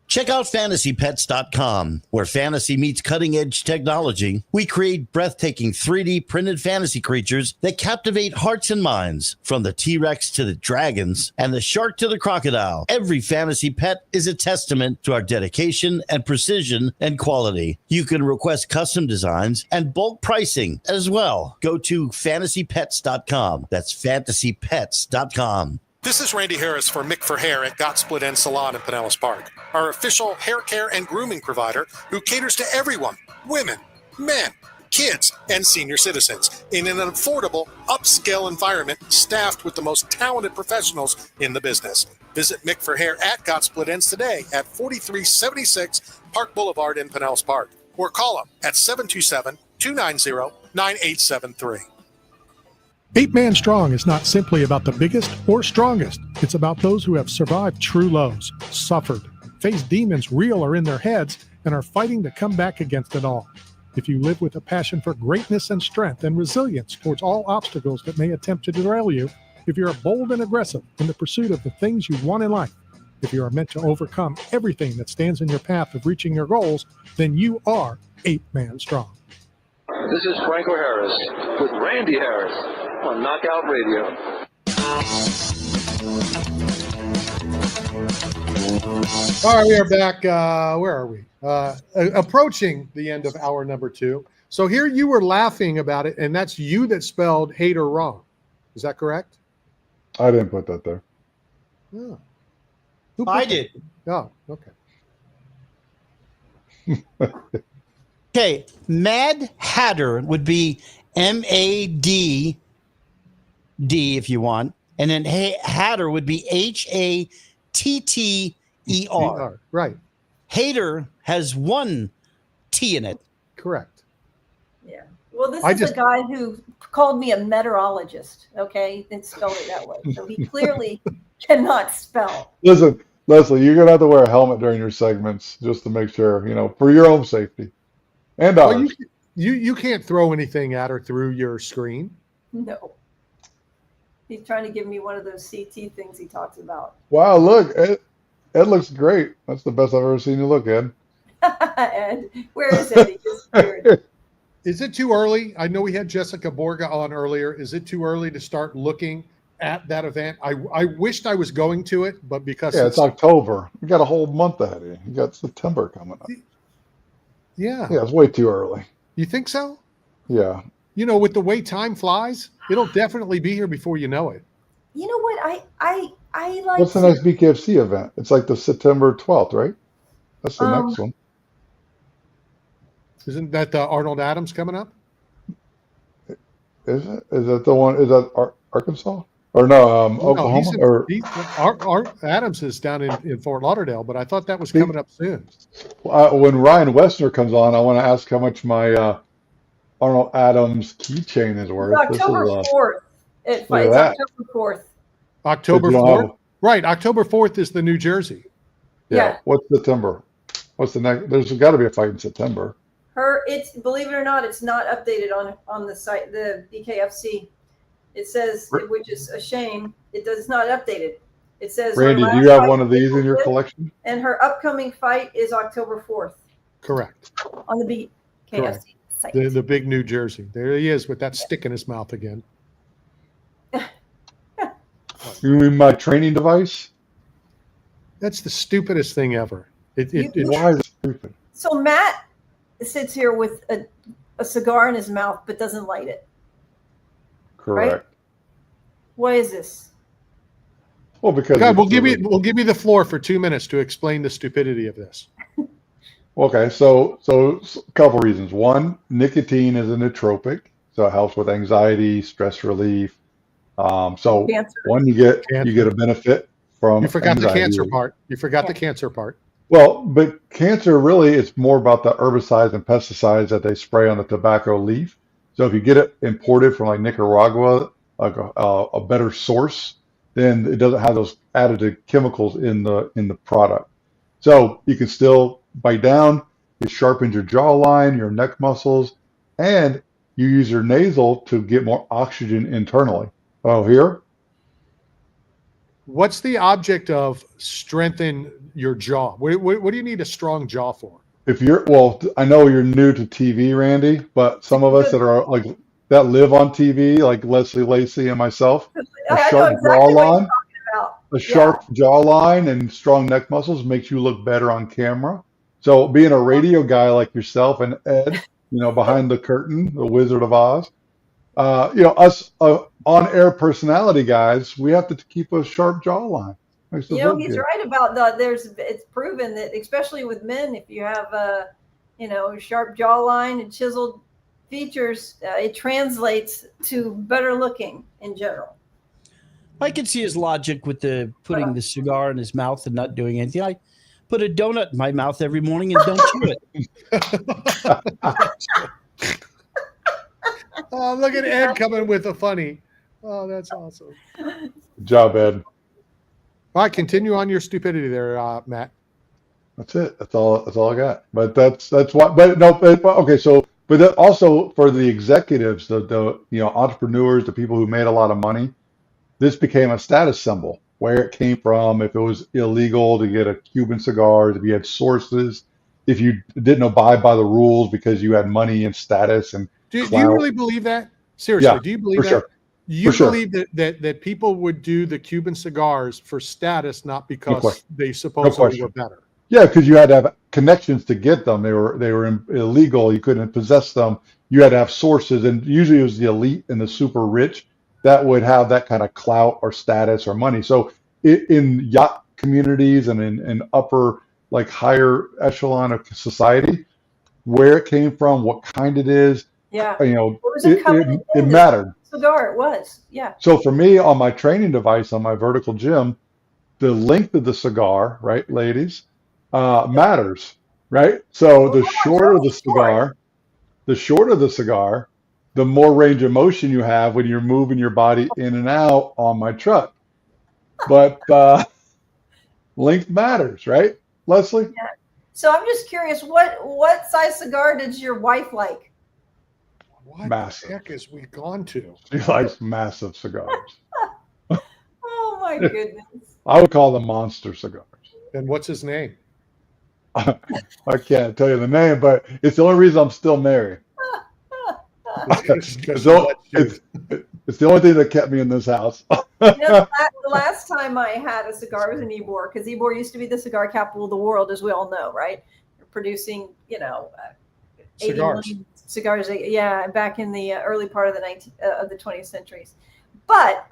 Check out fantasypets.com, where fantasy meets cutting-edge technology. We create breathtaking 3D printed fantasy creatures that captivate hearts and minds, from the T-Rex to the dragons and the shark to the crocodile. Every fantasy pet is a testament to our dedication and precision and quality. You can request custom designs and bulk pricing as well. Go to fantasypets.com. That's fantasypets.com. This is Randy Harris for Mick for Hair at Got Split End Salon in Pinellas Park, our official hair care and grooming provider who caters to everyone, women, men, kids, and senior citizens in an affordable, upscale environment staffed with the most talented professionals in the business. Visit Mick for Hair at Got Split Ends today at 4376 Park Boulevard in Pinellas Park, or call them at 727-290-9873. 8 Man Strong is not simply about the biggest or strongest. It's about those who have survived true lows, suffered, faced demons real or in their heads, and are fighting to come back against it all. If you live with a passion for greatness and strength and resilience towards all obstacles that may attempt to derail you, if you're bold and aggressive in the pursuit of the things you want in life, if you are meant to overcome everything that stands in your path of reaching your goals, then you are 8 Man Strong. This is Franco Harris with Randy Harris on Knockout Radio. All right, we are back. Where are we? Approaching the end of hour number 2. So here you were laughing about it, and that's you that spelled hater wrong. Is that correct? I didn't put that there. Yeah. I did. Oh, okay. Okay, Mad Hatter would be MADD if you want, and then Hatter would be HATTER. Right. Hater has one T in it. Correct. Yeah. Well, this is a guy who called me a meteorologist. Okay, and spelled it that way. So he clearly cannot spell. Listen, Leslie, you're gonna have to wear a helmet during your segments just to make sure, for your own safety and ours. Well, you can't throw anything at her through your screen. No. He's trying to give me one of those CT things he talks about. Wow, look, Ed looks great. That's the best I've ever seen you look, Ed. Ed, where is Eddie? Is it too early? I know we had Jessica Borga on earlier. Is it too early to start looking at that event? I wished I was going to it, but because it's October, we got a whole month ahead of you. You got September coming up. Yeah, it's way too early. You think so? Yeah. With the way time flies, it'll definitely be here before you know it. You know what? I like. What's the next BKFC event? It's like the September 12th, right? That's the next one. Isn't that the Arnold Adams coming up? Is it? Is that the one? Is that Arkansas? Or no, Oklahoma? Adams is down in Fort Lauderdale, but I thought that was coming up soon. When Ryan Westner comes on, I want to ask how much my Arnold Adams keychain is worth. October 4th. It's October 4th. October 4th? Right. October 4th is the New Jersey. Yeah. What's September? What's the next? There's got to be a fight in September. Believe it or not, it's not updated on the site, the BKFC. It says, which is a shame, it's not updated. It says, Randy, do you have one of these in your collection? And her upcoming fight is October 4th. Correct. On the BKFC site. The big New Jersey. There he is with that stick in his mouth again. You mean my training device? That's the stupidest thing ever. Why is it stupid? So Matt sits here with a cigar in his mouth but doesn't light it. Correct. Right? What is this? Well, because we'll give you the floor for 2 minutes to explain the stupidity of this. Okay, so a couple reasons. One, nicotine is a nootropic, so it helps with anxiety, stress relief. So cancer. One, you get a benefit from. You forgot anxiety. the cancer part. You forgot the cancer part. Well, but cancer really is more about the herbicides and pesticides that they spray on the tobacco leaf. So if you get it imported from like Nicaragua, like a better source, then it doesn't have those additive chemicals in the product. So you can still bite down. It sharpens your jawline, your neck muscles, and you use your nasal to get more oxygen internally. Oh, here? What's the object of strengthen your jaw? What do you need a strong jaw for? I know you're new to TV, Randy, but some of us that are like that live on TV, like Leslie Lacey and myself, a sharp jawline and strong neck muscles makes you look better on camera. So being a radio guy like yourself and Ed, behind the curtain, the Wizard of Oz, us on-air personality guys, we have to keep a sharp jawline. He's right about that. It's proven that, especially with men, if you have a sharp jawline and chiseled features, it translates to better looking in general. I can see his logic with putting the cigar in his mouth and not doing anything. I put a donut in my mouth every morning and don't chew it. Oh, look at Ed coming with a funny. Oh, that's awesome. Good job, Ed. All right, continue on your stupidity there, Matt. That's it. That's all I got. But that's what. But no. Okay. So, but that also for the executives, the entrepreneurs, the people who made a lot of money, this became a status symbol. Where it came from, if it was illegal to get a Cuban cigar, if you had sources, if you didn't abide by the rules because you had money and status and. Do you really believe that? Seriously, do you believe that? Sure. You believe that people would do the Cuban cigars for status, not because they supposedly were better? Yeah, because you had to have connections to get them. They were illegal. You couldn't possess them. You had to have sources, and usually it was the elite and the super rich that would have that kind of clout or status or money. So in yacht communities and in upper, like higher echelon of society, where it came from, what kind it is, Yeah. you know, It was a covenant it mattered. cigar. It was. Yeah. So for me, on my training device, on my vertical gym, the length of the cigar, right, ladies, matters, right? So the shorter the cigar, the more range of motion you have when you're moving your body in and out on my truck. But length matters, right, Leslie? Yeah. So I'm just curious, what size cigar did your wife like? What Massive. the heck has we gone to? She likes massive cigars. Oh my goodness. I would call them monster cigars. And what's his name? I can't tell you the name, but it's the only reason I'm still married. It's the only thing that kept me in this house. The last time I had a cigar was in Ybor, because Ybor used to be the cigar capital of the world, as we all know, right? Producing, 80 million cigars, yeah, back in the early part of the 20th centuries. But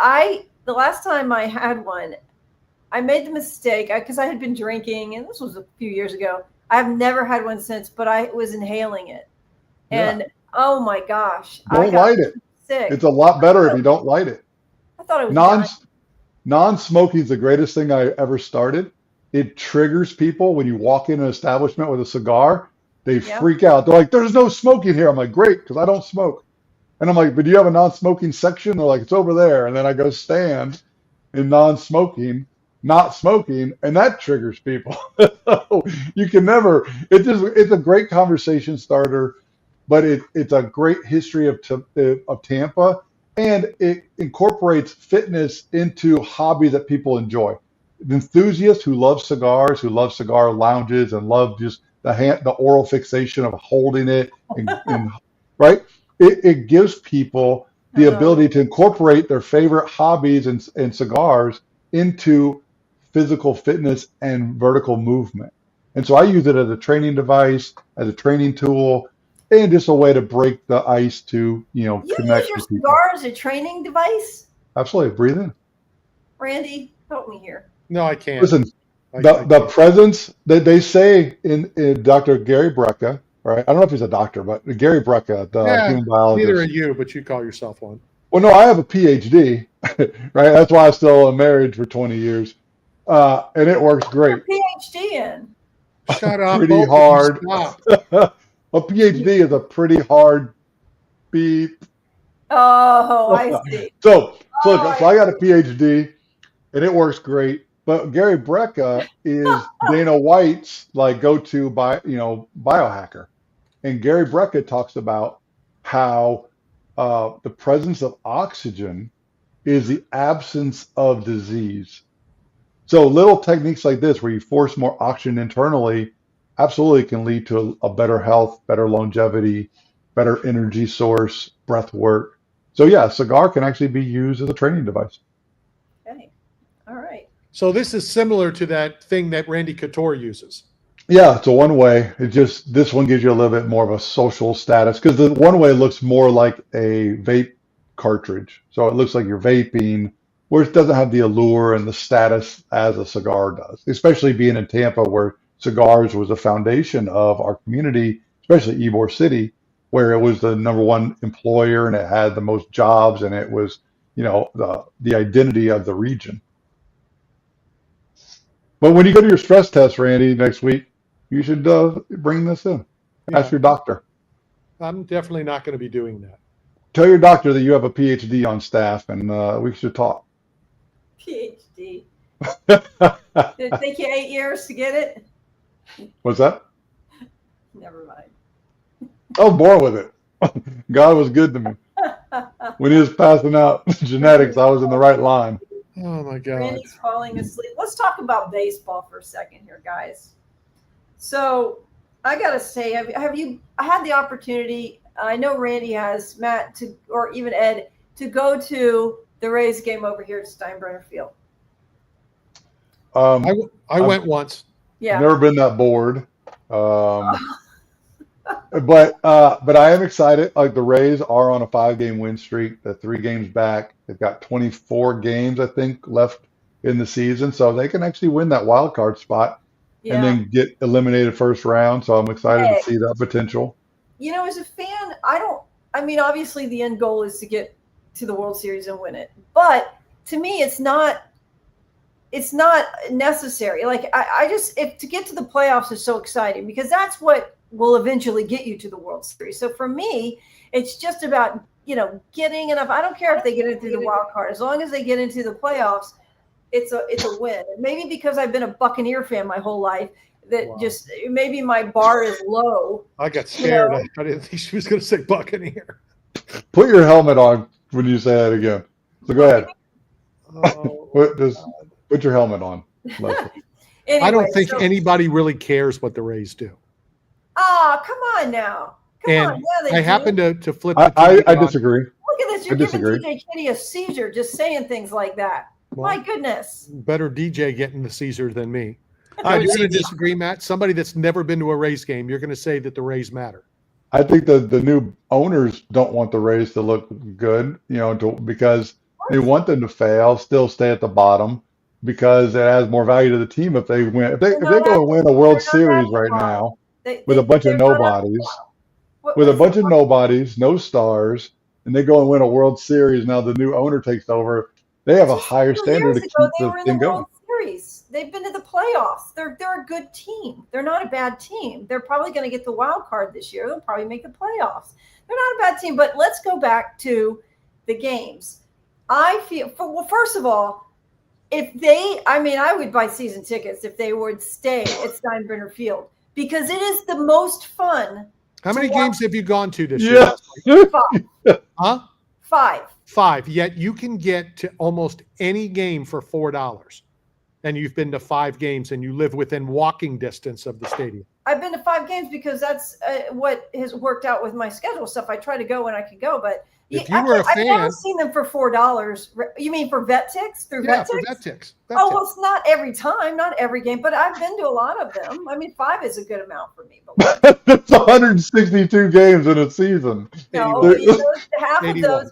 the last time I had one, I made the mistake because I had been drinking, and this was a few years ago. I've never had one since, but I was inhaling it, and oh my gosh, don't light it. Sick. It's a lot better if you don't light it. I thought it was non-smoking is the greatest thing I ever started. It triggers people when you walk in an establishment with a cigar. They freak out. They're like, "There's no smoking here." I'm like, "Great, because I don't smoke." And I'm like, "But do you have a non-smoking section?" They're like, "It's over there." And then I go stand in non-smoking, not smoking, and that triggers people. You can never. It's a great conversation starter, but it's a great history of Tampa, and it incorporates fitness into a hobby that people enjoy. Enthusiasts who love cigars, who love cigar lounges, and love just the oral fixation of holding it, and right. It gives people the ability to incorporate their favorite hobbies and cigars into physical fitness and vertical movement. And so I use it as a training device, as a training tool, and just a way to break the ice to, connect use your with people. cigar as a training device? Absolutely. Breathe in. Randy, help me here. No, I can't. Listen, the presence that they say in Dr. Gary Brecka, right? I don't know if he's a doctor, but Gary Brecka, the human biologist. Neither are you, but you call yourself one. Well, no, I have a PhD, right? That's why I'm still married for 20 years. And it works great. PhD in? Shut up. Pretty hard. A PhD is a pretty hard beep. Oh, I see. So I got a PhD, and it works great. But Gary Brecka is Dana White's go-to biohacker, and Gary Brecka talks about how the presence of oxygen is the absence of disease. So little techniques like this, where you force more oxygen internally, absolutely can lead to a better health, better longevity, better energy source, breath work. So yeah, a cigar can actually be used as a training device. Okay. All right. So this is similar to that thing that Randy Couture uses. Yeah, it's a one way. This one gives you a little bit more of a social status, because the one way looks more like a vape cartridge. So it looks like you're vaping, where it doesn't have the allure and the status as a cigar does, especially being in Tampa, where cigars was the foundation of our community, especially Ybor City, where it was the #1 employer and it had the most jobs, and it was, the identity of the region. But when you go to your stress test, Randy, next week, you should bring this in. Ask your doctor. I'm definitely not going to be doing that. Tell your doctor that you have a PhD on staff, and we should talk. PhD. Did it take you 8 years to get it? What's that? Never mind. I was born with it. God was good to me. When he was passing out genetics, I was in the right line. Oh my God. Randy's falling asleep. Let's talk about baseball for a second here, guys. So I gotta say, have you had the opportunity? I know Randy has, Matt, or even Ed, to go to the Rays game over here at Steinbrenner Field. I went once. Yeah. Never been that bored. But I am excited. Like, the Rays are on a 5-game win streak. They're 3 games back. They've got 24 games, I think, left in the season, so they can actually win that wild card spot and Yeah. then get eliminated first round. So I'm excited to Hey. see that potential. As a fan, obviously the end goal is to get to the World Series and win it. But to me, it's not necessary. Like to get to the playoffs is so exciting because that's what will eventually get you to the World Series. So for me, it's just about, getting enough. I don't care if they get into the wild card. As long as they get into the playoffs, it's a win. And maybe because I've been a Buccaneer fan my whole life, that just maybe my bar is low. I got scared. I didn't think she was going to say Buccaneer. Put your helmet on when you say that again. So go ahead. Put your helmet on. Anyway, I don't think anybody really cares what the Rays do. Come on now. Come on. Yeah, I happen to flip. I disagree. Look at this. You're giving TJ Kitty a seizure just saying things like that. Well, my goodness. Better DJ getting the Caesar than me. You're going to disagree, Matt? Somebody that's never been to a Rays game, you're going to say that the Rays matter. I think the new owners don't want the Rays to look good, because they want them to fail, still stay at the bottom, because it has more value to the team if they win. If they go and win a World Series right now with a bunch of nobodies, no stars, and they go and win a World Series, now the new owner takes over, they have a higher standard to keep the thing going. They've been to the playoffs. They're a good team. They're not a bad team. They're probably going to get the wild card this year. They'll probably make the playoffs. They're not a bad team. But let's go back to the games. I feel, first of all, I would buy season tickets if they would stay at Steinbrenner Field because it is the most fun. How many games have you gone to this year? 5. Huh? 5. 5. Yet you can get to almost any game for $4. And you've been to 5 games and you live within walking distance of the stadium. I've been to 5 games because that's what has worked out with my schedule stuff. I try to go when I can go, but if you were a fan, I've never seen them for $4. You mean for VetTix? Through VetTix? For VetTix. Well, it's not every time, not every game, but I've been to a lot of them. 5 is a good amount for me. It's 162 games in a season. No, half of those,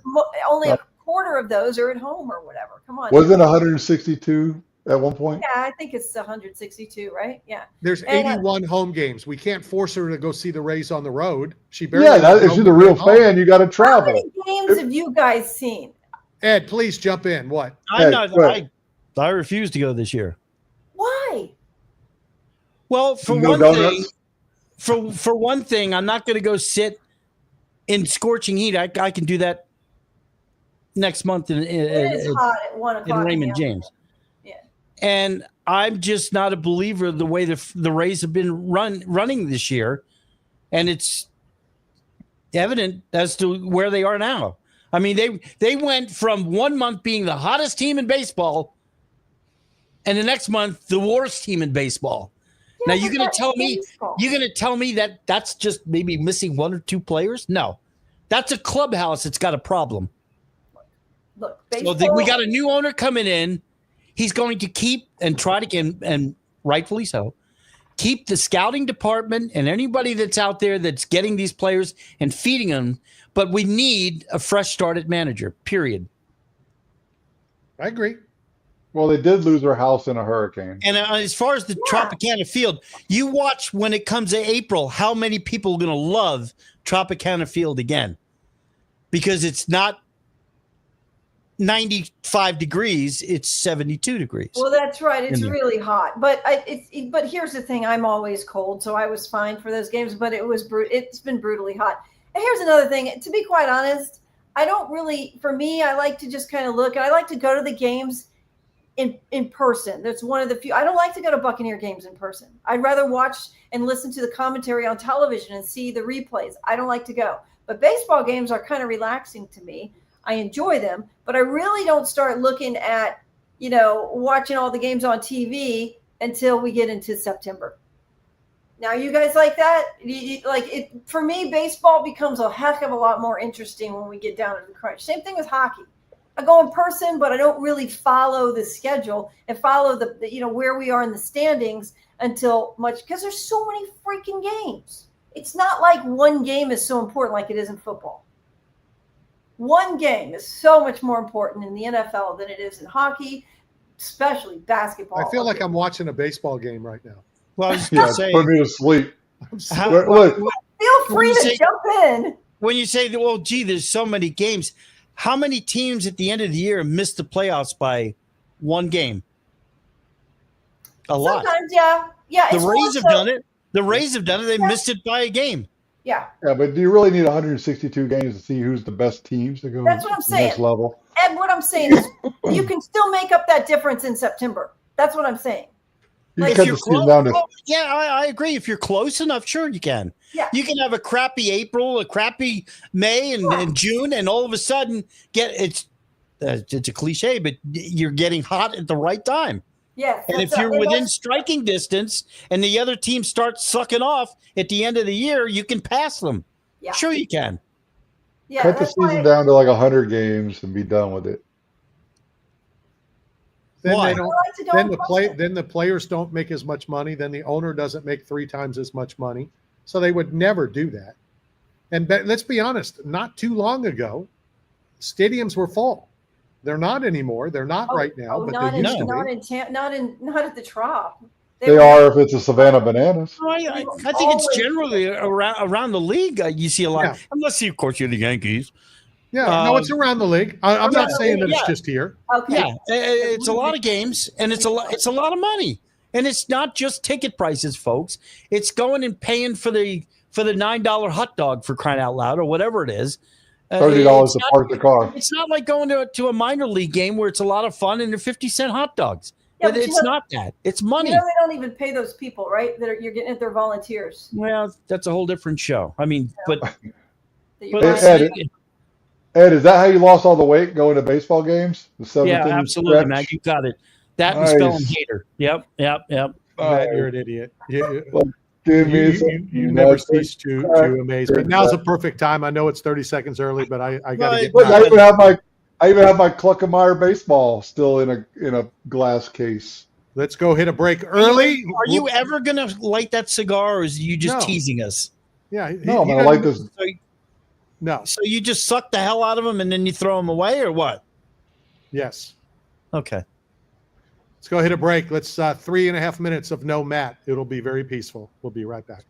only a quarter of those are at home or whatever. Come on. Wasn't it 162 at one point? Yeah, I think it's 162, right? Yeah. There's 81 home games. We can't force her to go see the Rays on the road. She barely. If she's a real fan, you got to travel. How many games have you guys seen? Ed, please jump in. What? I refuse to go this year. Why? Well, for one thing, I'm not going to go sit in scorching heat. I can do that next month it is hot at 1 o'clock in Raymond James. And I'm just not a believer of the way the Rays have been running this year. And it's evident as to where they are now. I mean, they went from 1 month being the hottest team in baseball and the next month the worst team in baseball. Yeah, now you're going to tell me that that's just maybe missing 1 or 2 players? No. That's a clubhouse that's got a problem. Look, so we got a new owner coming in. He's going to keep and try to, and rightfully so, keep the scouting department and anybody that's out there that's getting these players and feeding them. But we need a fresh start at manager, period. I agree. Well, they did lose their house in a hurricane. And as far as the Tropicana Field, you watch when it comes to April, how many people are going to love Tropicana Field again. Because it's not 95 degrees, it's 72 degrees. Well, that's right. It's really hot. But but here's the thing. I'm always cold, so I was fine for those games, but it's been brutally hot. And here's another thing. To be quite honest, I don't really, for me, I like to just kind of look, and I like to go to the games in person. That's one of the few. I don't like to go to Buccaneer games in person. I'd rather watch and listen to the commentary on television and see the replays. I don't like to go. But baseball games are kind of relaxing to me. I enjoy them, but I really don't start looking at, watching all the games on TV until we get into September. Now, you guys like that? For me, baseball becomes a heck of a lot more interesting when we get down to the crunch. Same thing with hockey. I go in person, but I don't really follow the schedule and follow the where we are in the standings until much, because there's so many freaking games. It's not like one game is so important like it is in football. One game is so much more important in the NFL than it is in hockey. especially basketball. I feel like I'm watching a baseball game right now. Well, I was going to say, put me to sleep. Feel free to jump in. When you say, well, gee, there's so many games, how many teams at the end of the year miss the playoffs by one game? A lot. Sometimes, yeah. Yeah. The Rays have done it. The Rays have done it. They missed it by a game. Yeah. Yeah, but do you really need 162 games to see who's the best teams to go That's what I'm to the saying. next level? And what I'm saying is you can still make up that difference in September. That's what I'm saying. You cut the season down to I agree. If you're close enough, sure you can. Yeah. You can have a crappy April, a crappy May, and June, and all of a sudden it's a cliche, but you're getting hot at the right time. Yeah. And if you're within striking distance and the other team starts sucking off at the end of the year, you can pass them. Yeah. Sure you can. Yeah, cut the season down to like 100 games and be done with it. Then Why? they don't. Then the players don't make as much money. Then the owner doesn't make 3 times as much money. So they would never do that. And let's be honest. Not too long ago, stadiums were full. They're not anymore. They're not right now, but they used to be. Not at the Trop. They are if it's a Savannah Bananas. I think it's generally around the league. You see a lot, unless of course you're the Yankees. Yeah, no, it's around the league. I'm not saying that it's just here. Okay. Yeah, it's a lot of games, and it's a lot of money, and it's not just ticket prices, folks. It's going and paying for the $9 hot dog, for crying out loud, or whatever it is. $30 to park the car. It's not like going to a minor league game where it's a lot of fun and they're 50-cent hot dogs. Yeah, It's not that. It's money. You know, they don't even pay those people, right? You're getting at their volunteers. Well, that's a whole different show. I mean, but Ed, is that how you lost all the weight going to baseball games? Yeah, absolutely, man. You got it. That and spelling hater. Yep. Matt, you're an idiot. You never cease to amaze. But now's the perfect time. I know it's 30 seconds early, but I got to get. I even have my Cluckemeyer baseball still in a glass case. Let's go hit a break early. Are you ever gonna light that cigar, or is you just teasing us? Yeah, no, I'm gonna light this. No. So you just suck the hell out of them and then you throw them away, or what? Yes. Okay. Let's go hit a break. Let's 3.5 minutes of no Matt. It'll be very peaceful. We'll be right back.